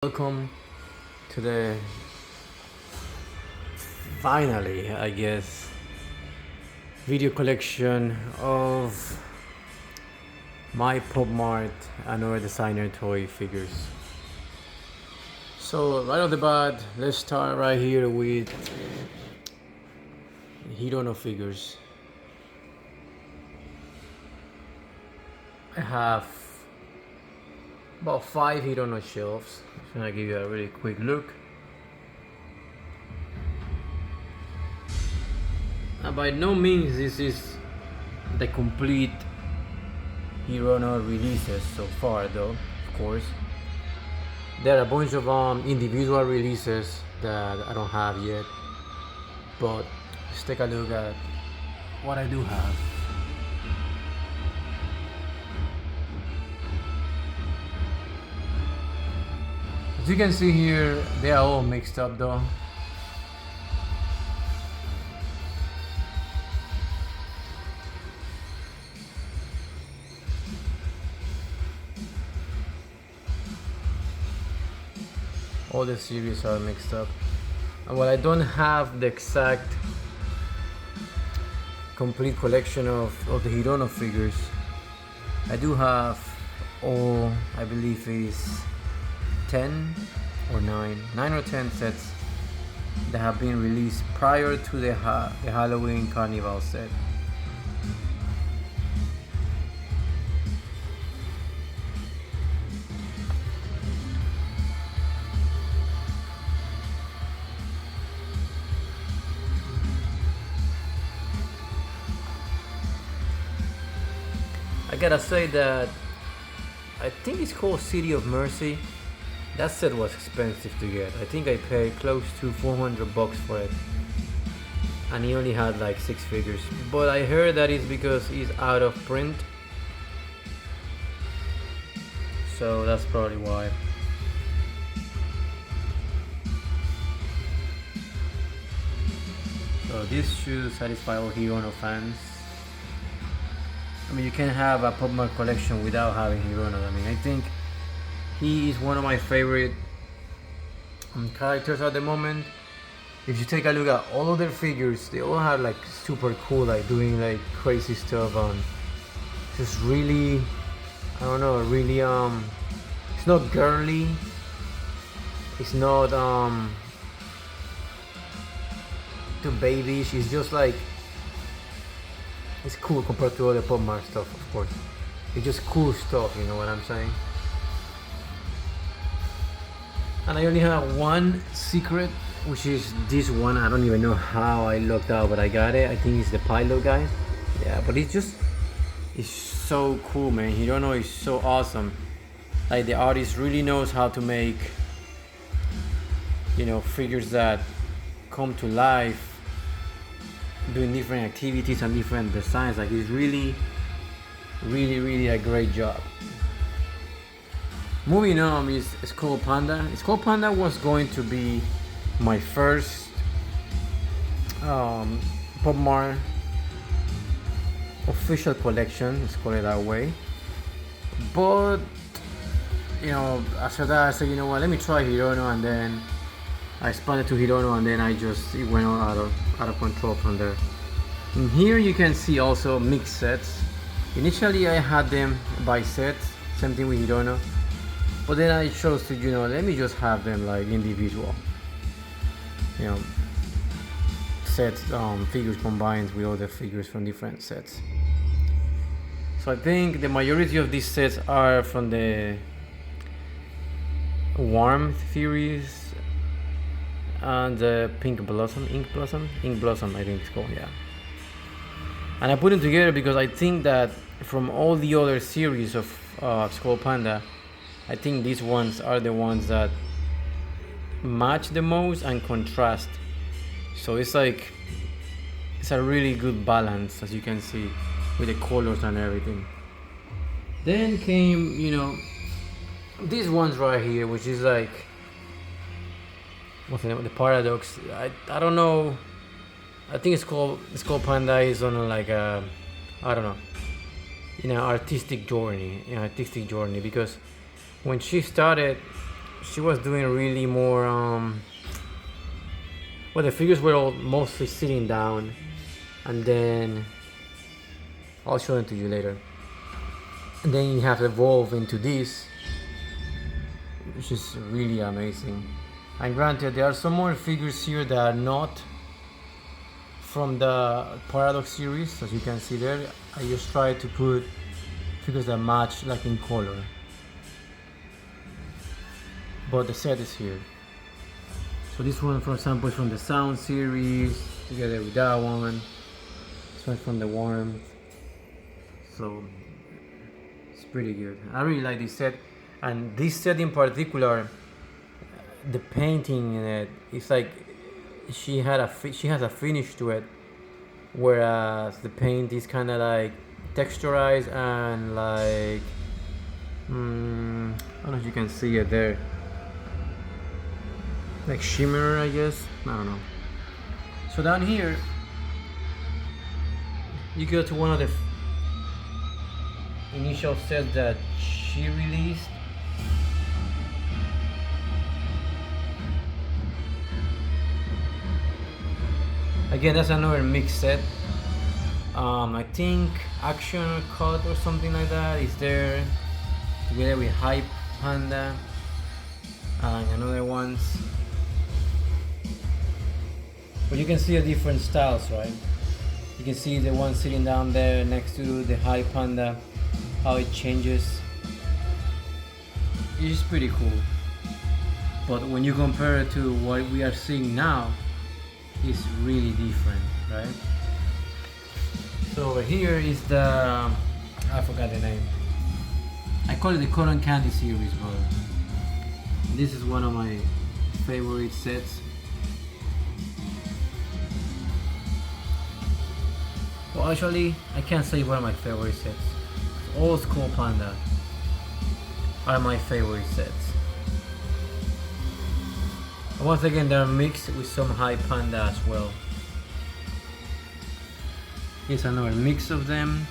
Welcome to the finally, I guess, video collection of my POPMART another designer toy figures. So right off the bat, let's start right here with Hirono figures. I have about 5 Hirono shelves. I'm gonna give you a really quick look. By no means this is the complete Hirono releases so far, though. Of course, there are a bunch of individual releases that I don't have yet, but let's take a look at what I do have. As you can see here, they are all mixed up though. All the series are mixed up. And while I don't have the exact complete collection of the Hirono figures, I do have all, I believe is 10 or 9 or 10 sets that have been released prior to the Halloween Carnival set. I gotta say that I think it's called City of Mercy. That set was expensive to get. I think I paid close to $400 for it, and he only had like 6 figures. But I heard that it's because he's out of print, so that's probably why. So this should satisfy all Hirono fans. I mean, you can have a POPMART collection without having Hirono. I mean, I think he is one of my favorite characters at the moment. If you take a look at all of their figures, they all have like super cool, like doing like crazy stuff. Just really, I don't know, really it's not girly. It's not too babyish. It's just like, it's cool compared to other POPMART stuff, of course. It's just cool stuff, you know what I'm saying? And I only have one secret, which is this one. I don't even know how I lucked out, but I got it. I think it's the pilot guy. Yeah, but it's so cool, man. Hirono is so awesome. Like, the artist really knows how to make, you know, figures that come to life doing different activities and different designs. Like, it's really a great job. Moving on is Skull Panda. Skull Panda was going to be my first POPMART official collection, let's call it that way. But you know, after that I said, you know what, let me try Hirono, and then I expanded to Hirono, and then it went out of control from there. And here you can see also mixed sets. Initially I had them by sets, same thing with Hirono. But then I chose to, you know, let me just have them like individual, you know, sets, figures combined with other figures from different sets. So I think the majority of these sets are from the Warmth series and the Ink Blossom, I think it's called, yeah. And I put them together because I think that from all the other series of Skull Panda, I think these ones are the ones that match the most and contrast. So it's like, it's a really good balance, as you can see, with the colors and everything. Then came, you know, these ones right here, which is like, what's the name? The Paradox. I don't know. I think it's called Panda is on like a, I don't know, in an artistic journey, because when she started she was doing really more well, the figures were all mostly sitting down, and then I'll show them to you later. And then you have evolved into this, which is really amazing. And granted, there are some more figures here that are not from the Paradox series, as you can see there. I just tried to put figures that match, like in color. But the set is here. So this one, for example, is from the Sound series, together with that one. This one's from the Warmth. So it's pretty good. I really like this set, and this set in particular, the painting in it, it's like she has a finish to it, whereas the paint is kind of like texturized and like I don't know if you can see it there, like shimmer, I guess. I don't know. So down here you go to one of the initial sets that she released. Again, that's another mix set. I think Action Cut or something like that is there, together with Hype Panda and another ones. But you can see the different styles, right? You can see the one sitting down there next to the Hype Panda, how it changes. It's pretty cool. But when you compare it to what we are seeing now, it's really different, right? So over here is the, I forgot the name. I call it the Cotton Candy series, but this is one of my favorite sets. Well, actually, I can't say one of my favorite sets. All Skull Panda are my favorite sets. And once again, they're mixed with some Hype Panda as well. Here's another mix of them.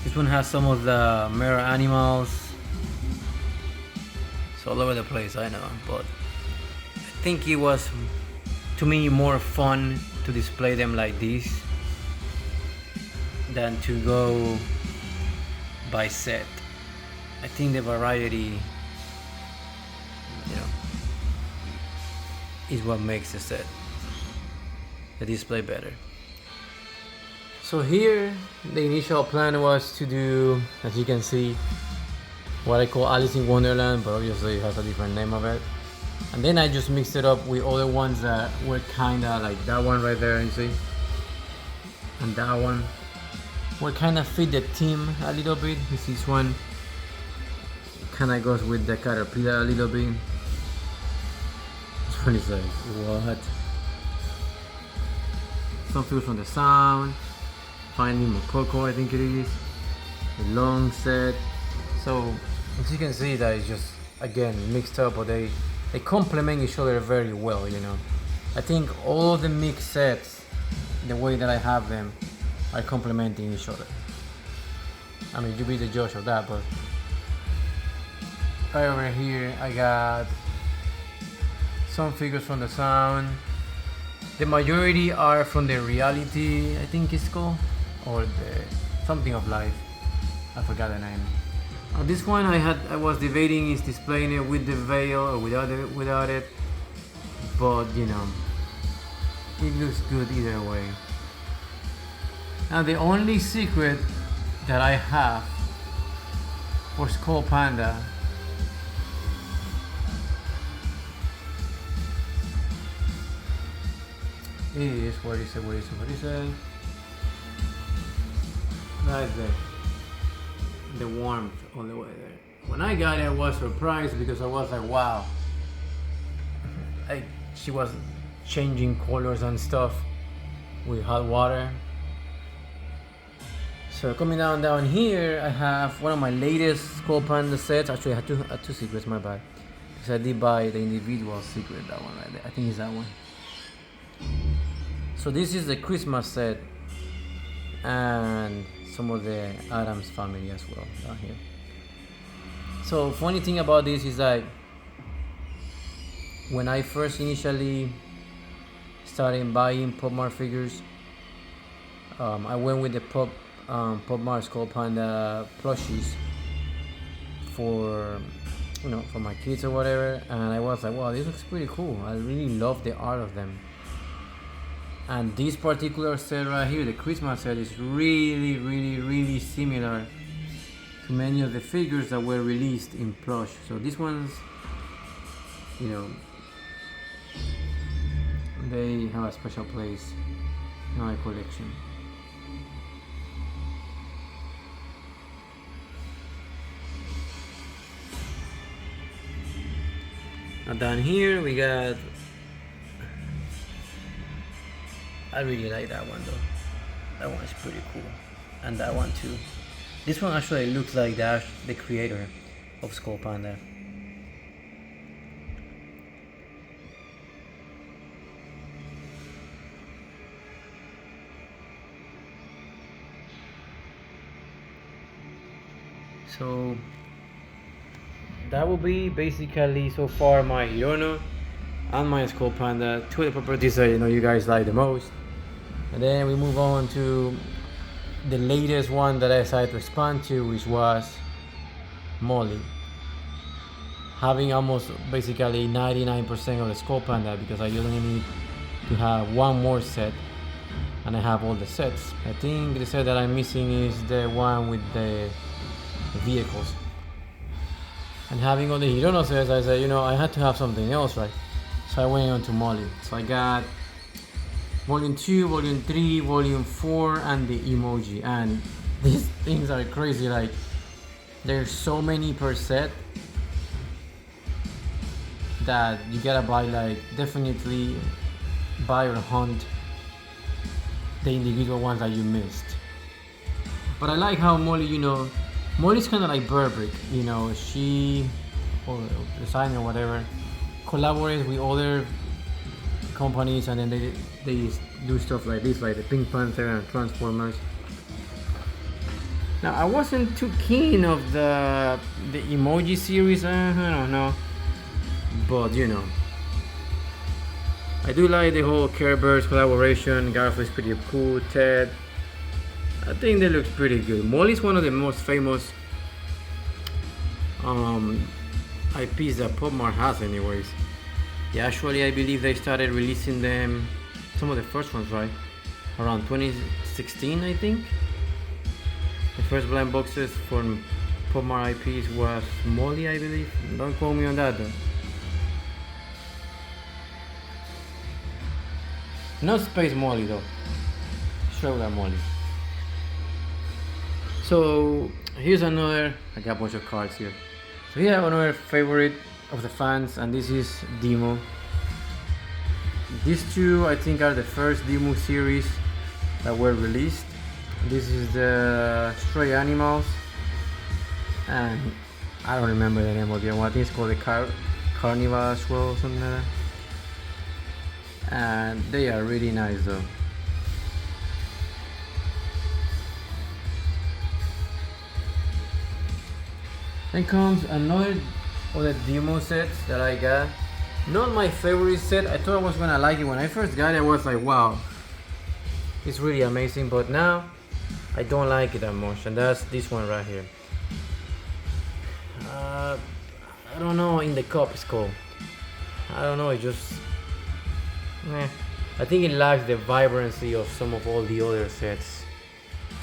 This one has some of the mirror animals. It's all over the place, I know, but I think it was, to me, more fun to display them like this than to go by set. I think the variety, is what makes the set, the display, better. So here, the initial plan was to do, as you can see, what I call Alice in Wonderland, but obviously it has a different name of it. And then I just mixed it up with other ones that were kinda like that one right there, you see? And that one will kinda fit the theme a little bit. This one kinda goes with the caterpillar a little bit. This one is like, what? Some figures from the Sound, Finding Mokoko, I think it is. The long set. So as you can see, that is just, again, mixed up, but they complement each other very well, I think all the mixed sets, the way that I have them, are complementing each other. I mean, you be the judge of that, but right over here I got some figures from the Sound. The majority are from the Reality, I think it's called, or the something of Life. I forgot the name. This one I was debating is displaying it with the veil or without it, but it looks good either way. Now the only secret that I have for Skull Panda is, what is it? Right there. The Warmth all the way there. When I got it, I was surprised because I was like, wow. She was changing colors and stuff with hot water. So coming down here, I have one of my latest Skull Panda sets. Actually, I had two secrets, my bad. Because I did buy the individual secret, that one right there. I think it's that one. So this is the Christmas set, and some of the Addams family as well down here. So funny thing about this is like when I first initially started buying POPMART figures, I went with the POPMART Skull Panda plushies for for my kids or whatever, and I was like, wow, this looks pretty cool. I really love the art of them. And this particular set right here, the Christmas set, is really similar to many of the figures that were released in plush. So these ones, they have a special place in my collection. And down here we got, I really like that one though. That one is pretty cool. And that one too. This one actually looks like the creator of Skull Panda. So that will be basically so far my Hirono and my Skull Panda, two of the properties that you guys like the most. And then we move on to the latest one that I decided to respond to, which was Molly. Having almost basically 99% of the Skull Panda, because I only need to have one more set and I have all the sets. I think the set that I'm missing is the one with the vehicles. And having all the Hirono sets, I said, I had to have something else, right? So I went on to Molly. So I got Volume 2, Volume 3, Volume 4, and the emoji. And these things are crazy. Like, there's so many per set that you gotta buy, like, definitely buy or hunt the individual ones that you missed. But I like how Molly, Molly's kind of like Burbrick, she, or designer or whatever, collaborates with other companies, and then they do stuff like this, like the Pink Panther and Transformers. Now I wasn't too keen of the emoji series, I don't know, but I do like the whole Care Bears collaboration. Garfield is pretty cool, Ted, I think they look pretty good. Molly's one of the most famous IPs that POPMART has anyways. Yeah, actually I believe they started releasing them, some of the first ones, right, around 2016 I think. The first blind boxes from POPMART IPs was Molly, I believe. Don't quote me on that though. Not Space Molly though, regular Molly. So here's another, I got a bunch of cards here. So here I have another favorite of the fans, and this is Demo. These two I think are the first Demo series that were released. This is the Stray Animals, and I don't remember the name of the other one. I think it's called the Carnival as well, or something like that. And they are really nice though. Then comes another of the demo sets that I got. Not my favorite set. I thought I was gonna like it when I first got it. I was like, wow, it's really amazing. But now I don't like it that much, and that's this one right here. I don't know. In the cup it's called. I don't know. It just, I think it lacks the vibrancy of some of all the other sets,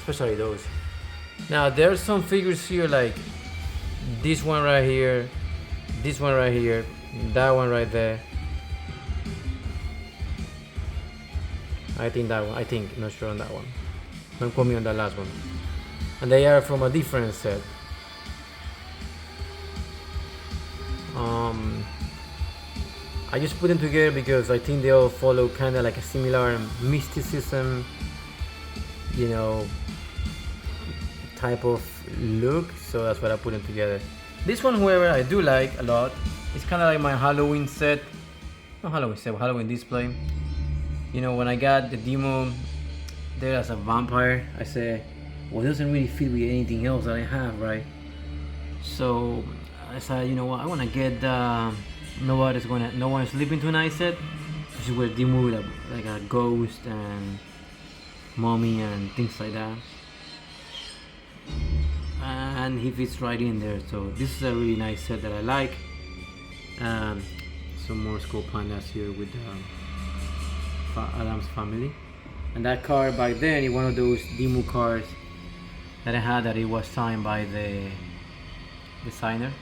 especially those. Now there's some figures here like this one right here, this one right here, that one right there. I think that one, not sure on that one. Don't quote me on that last one. And they are from a different set. I just put them together because I think they all follow kind of like a similar mysticism, type of look, so that's why I put them together. This one, however, I do like a lot. It's kind of like my Halloween set, not Halloween set, Halloween display. When I got the demo there as a vampire, I said, well, it doesn't really fit with anything else that I have, right? So I said, you know what, I want to get no one is sleeping tonight set, which is where Dimu with like a ghost and mommy and things like that, and he fits right in there. So this is a really nice set that I like. Some more Skull Pandas here with Adam's family. And that card back then is one of those Dimu cards that I had that it was signed by the designer.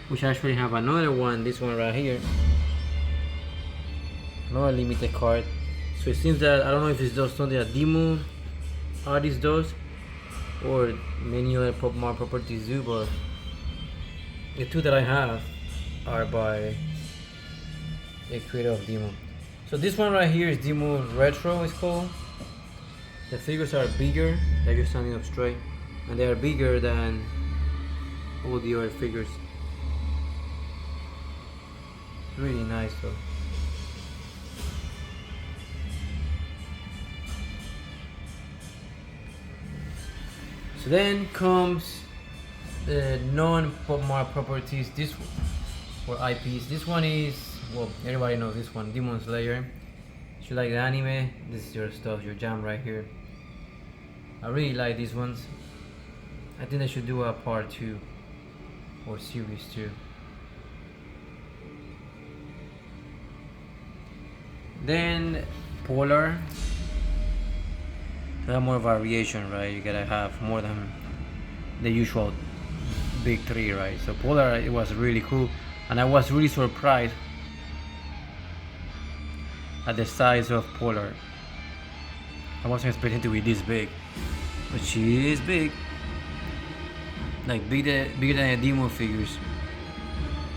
Which I actually have another one, this one right here. Another limited card. So it seems that, I don't know if it's just something that Dimu artist does or many other POPMART properties do, but the two that I have are by the creator of Dimu. So this one right here is Dimu Retro, it's called. The figures are bigger, they're just standing up straight, and they are bigger than all the other figures. Really nice though. So then comes the non-POPMART properties, this or IPs. This one is, well, everybody knows this one, Demon Slayer. If you like the anime, this is your stuff, your jam right here. I really like these ones. I think I should do a part 2 or series 2. Then Polar. To have more variation, right? You gotta have more than the usual big 3, right? So Polar, it was really cool, and I was really surprised at the size of Polar. I wasn't expecting to be this big, but she is big, like bigger than the Demo figures,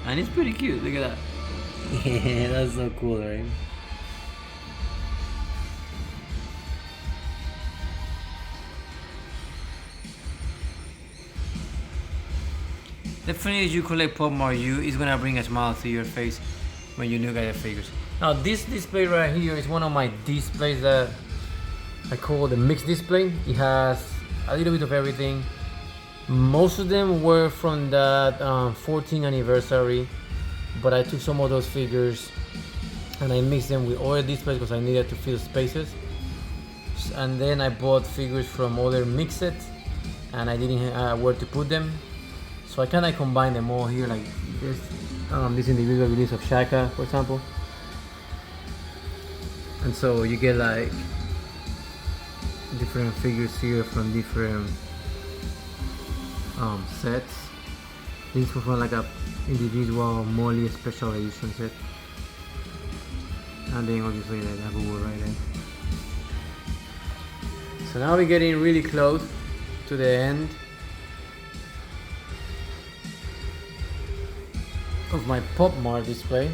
and it's pretty cute. Look at that. Yeah, that's so cool, right? Definitely, if you collect POPMART, it's gonna bring a smile to your face when you look at the figures. Now, this display right here is one of my displays that I call the mixed display. It has a little bit of everything. Most of them were from that 14th anniversary, but I took some of those figures and I mixed them with other displays because I needed to fill spaces. And then I bought figures from other mix sets, and I didn't have where to put them. So I kind of combine them all here, like this individual release of Shaka, for example. And so you get like different figures here from different sets. This was from like a individual Molly special edition set. And then obviously like Labubu right there. So now we're getting really close to the end of my POPMART display.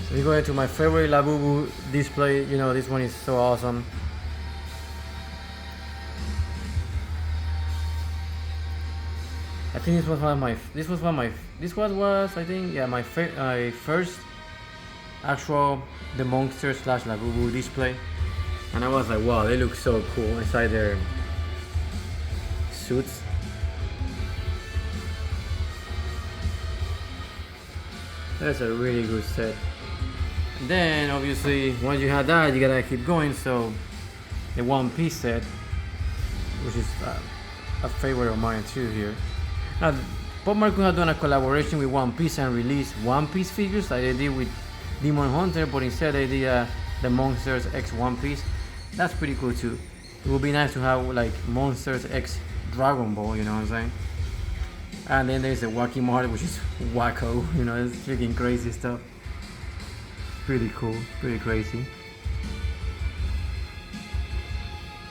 So we go into my favorite Labubu display. You know, this one is so awesome. I think this was I think, yeah, my first actual the Monster / Labubu display, and I was like, wow, they look so cool inside their suits. That's a really good set. And then obviously once you have that, you gotta keep going. So the One Piece set, which is a favorite of mine too here. Now POPMART could have done a collaboration with One Piece and released One Piece figures like they did with Demon Hunter, but instead they did the Monsters X One Piece. That's pretty cool too. It would be nice to have like Monsters X Dragon Ball, you know what I'm saying? And then there's the Wacky Mart, which is wacko, you know, it's freaking crazy stuff. Pretty cool, pretty crazy.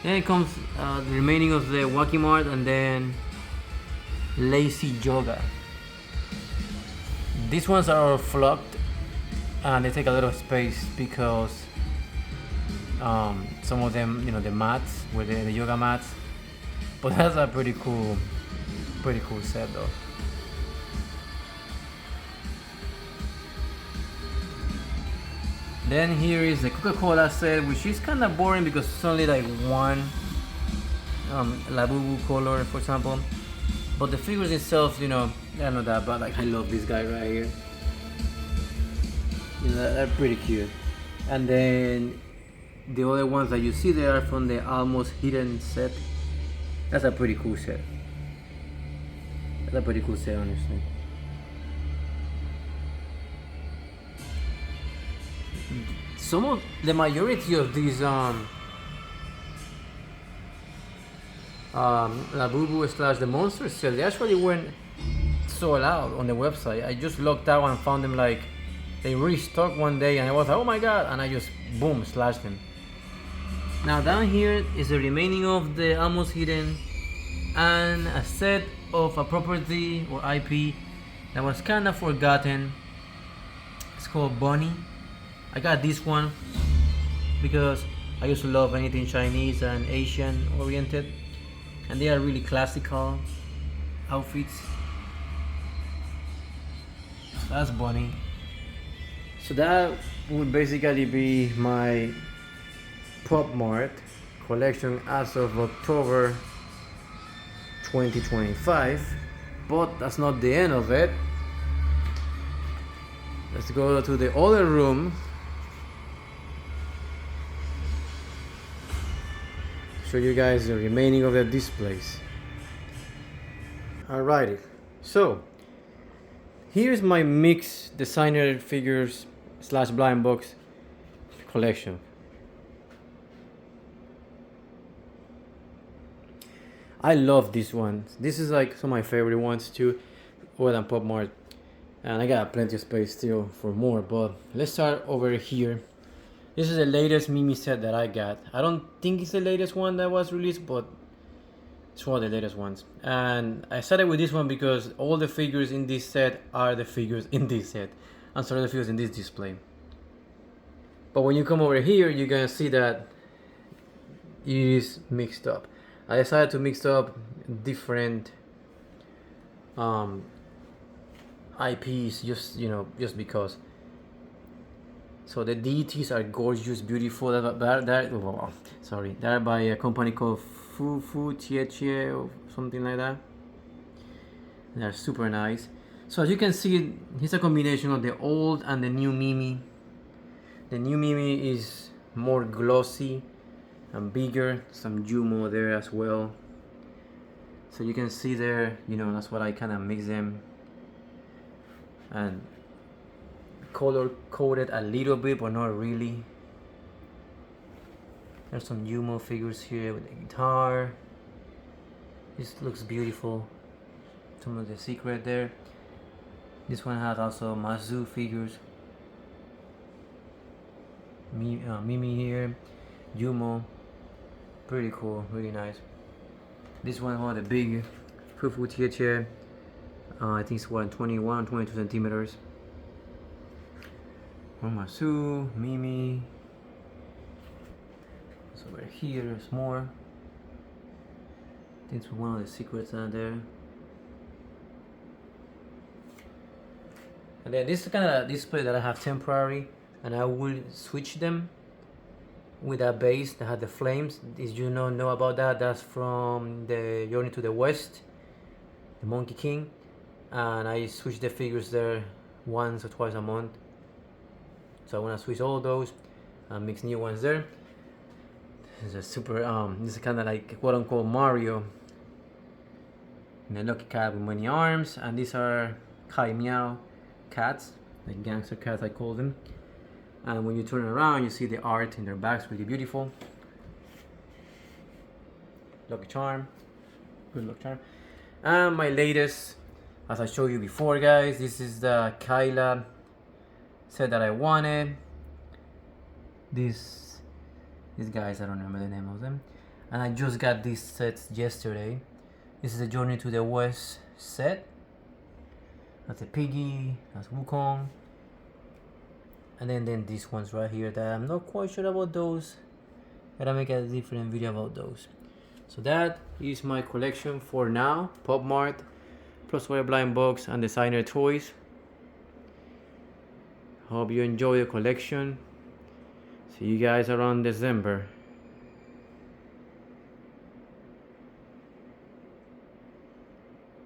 Then it comes the remaining of the Wacky Mart, and then Lazy Yoga. These ones are flocked and they take a lot of space because some of them, you know, the mats were the yoga mats, but that's a pretty cool set though. Then here is the Coca-Cola set, which is kind of boring because it's only like one Labubu color, for example. But the figures itself, you know, they're not that bad. Like, I love this guy right here. You know, they're pretty cute. And then the other ones that you see there are from the Almost Hidden set. That's a pretty cool set. That's a pretty cool set, honestly. The majority of these Labubu / the monster set, they actually weren't sold out on the website. I just logged out and found them, like, they restocked one day, and I was like, oh my god, and I just boom slashed them. Now down here is the remaining of the Almost Hidden and a set of a property or IP that was kind of forgotten. It's called Bunny. I got this one because I used to love anything Chinese and Asian oriented, and they are really classical outfits. That's Bunny. So that would basically be my POPMART collection as of October 2025, but that's not the end of it. Let's go to the other room. Show you guys the remaining of the displays. Alrighty, so here's my mixed designer figures / blind box collection. I love these ones. This is like some of my favorite ones too, other than POPMART, and I got plenty of space still for more. But let's start over here. This is the latest Mimi set that I got. I don't think it's the latest one that was released, but it's one of the latest ones. And I started with this one because all the figures in this set are the figures in this set, and some of the figures in this display. But when you come over here, you're gonna see that it is mixed up. I decided to mix up different IPs just because. So the deities are gorgeous, beautiful. They're by a company called fufutie or something like that. They're super nice. So as you can see, it's a combination of the old and the new Mimi. The new Mimi is more glossy and bigger. Some Jumo there as well. So you can see there, that's what I kind of mix them. And color coded a little bit, but not really. There's some Jumo figures here with the guitar. This looks beautiful. Some of the secret there. This one has also Mazu figures. Mimi here, Jumo. Pretty cool, really nice. This one has the big fufutie chair. I think it's 21, 22 centimeters. Masu, Mimi. So over here, there's more. I think it's one of the secrets out there. And then this is kind of a display that I have temporary, and I will switch them with a base that had the flames. Did you know about that? That's from the Journey to the West, the Monkey King, and I switch the figures there once or twice a month. So I want to switch all those and mix new ones there. This is a super this is kind of like quote unquote Mario, and a lucky cat with many arms. And these are Kai Meow cats, like gangster cats I call them. And when you turn around, you see the art in their backs, really beautiful. Lucky Charm, good luck charm. And my latest, as I showed you before, guys, this is the Kyla set that I wanted. These guys, I don't remember the name of them, and I just got these sets yesterday. This is the Journey to the West set. That's a Piggy, that's Wukong, and then these ones right here that I'm not quite sure about those. Gotta make a different video about those. So that is my collection for now. POPMART plus wire blind box and designer toys. Hope you enjoy the collection. See you guys around December.